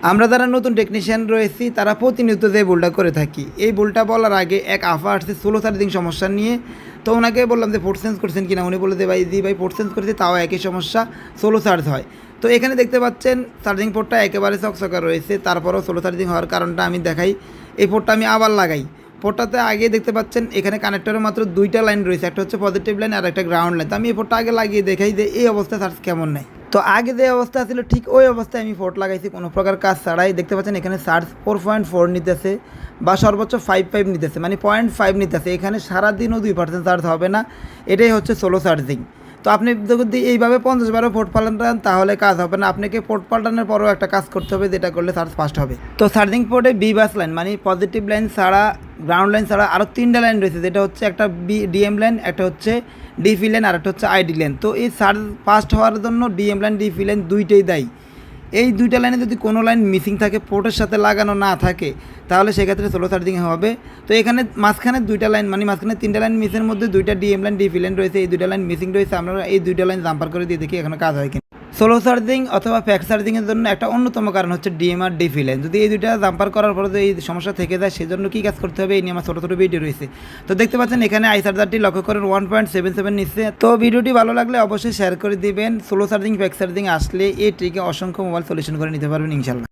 আমরা যারা নতুন টেকনিশিয়ান রয়েছি তারা প্রতিনিয়ত যে ভুলটা করে থাকি, এই ভুলটা বলার আগে এক আফা আসছে সোলো চার্জিং সমস্যা নিয়ে। তো ওনাকে বললাম যে পোর্ট চেঞ্জ করছেন কিনা, উনি বলে যে ভাই জি ভাই পোর্ট চেঞ্জ করেছি, তাও একই সমস্যা, সোলো চার্জ হয়। তো এখানে দেখতে পাচ্ছেন চার্জিং পোর্টটা একেবারে চকচকা রয়েছে, তারপরও সোলো চার্জিং হওয়ার কারণটা আমি দেখাই। এই পোর্টটা আমি আবার লাগাই, পোর্টটাতে আগে দেখতে পাচ্ছেন এখানে কানেক্টরের মাত্র দুইটা লাইন রয়েছে, একটা হচ্ছে পজিটিভ লাইন আর একটা গ্রাউন্ড লাইন। তো আমি এই পোর্টটা আগে লাগিয়ে দেখাই যে এই অবস্থায় চার্জ কেমন নেয়। তো আগে যে অবস্থা ছিল ঠিক ওই অবস্থায় আমি পোর্ট লাগাইছি, কোনো প্রকার কাজ ছাড়াই। দেখতে পাচ্ছেন এখানে চার্জ 4.4 নিতেছে বা সর্বোচ্চ 5.5 নিতেছে, মানে 0.5 নিতেছে। এখানে সারাদিনও 2% চার্জ হবে না, এটাই হচ্ছে সোলো চার্জিং। তো আপনি যদি এইভাবে 50 বারও পোর্ট পাল্টান তাহলে কাজ হবে না, আপনাকে পোর্ট পাল্টানোর পরও একটা কাজ করতে হবে, যেটা করলে চার্জ ফাস্ট হবে। তো চার্জিং পোর্টে বি বাস লাইন মানে পজিটিভ লাইন ছাড়া, গ্রাউন্ড লাইন ছাড়া আরও 3টা লাইন রয়েছে, যেটা হচ্ছে একটা ডিএম লাইন, একটা হচ্ছে ডিপি লাইন আর একটা হচ্ছে আইডি লাইন। তো এই চার্জ ফাস্ট হওয়ার জন্য ডিএম লাইন ডিপি লাইন দুইটাই দায়ী। এই দুইটা লাইনে যদি কোনো লাইন মিসিং থাকে, পোর্টের সাথে লাগানো না থাকে, তাহলে সেক্ষেত্রে সোলো চার্জিং হবে। তো এখানে মাঝখানে দুইটা লাইন মানে মাঝখানে 3টা লাইন মিসের মধ্যে 2টা ডিএম লাইন ডিপি লাইন রয়েছে, এই 2টা লাইন মিসিং রয়েছে। আমরা এই 2টা লাইন জাম্পার করে দিয়ে দেখি এখানে কাজ হয় কিনা। সোলো চার্জিং অথবা ফ্যাক্ট চার্জিংয়ের জন্য একটা অন্যতম কারণ হচ্ছে ডিএম আর ডিপি লাইন। যদি এই দুইটা জাম্পার করার পরে এই সমস্যা থেকে যায়, সেজন্য কী কাজ করতে হবে এই নিয়ে আমার ছোটো ছোটো ভিডিও রয়েছে। তো দেখতে পাচ্ছেন এখানে আই চার্জারটি লক্ষ্য করেন 1.77 নিচ্ছে। তো ভিডিওটি ভালো লাগলে অবশ্যই শেয়ার করে দিবেন। সোলো চার্জিং ফ্যাক্ট চার্জিং আসলে এই ট্রিকে অসংখ্য মোবাইল সলিউশন করে নিতে পারবেন ইনশাল্লাহ।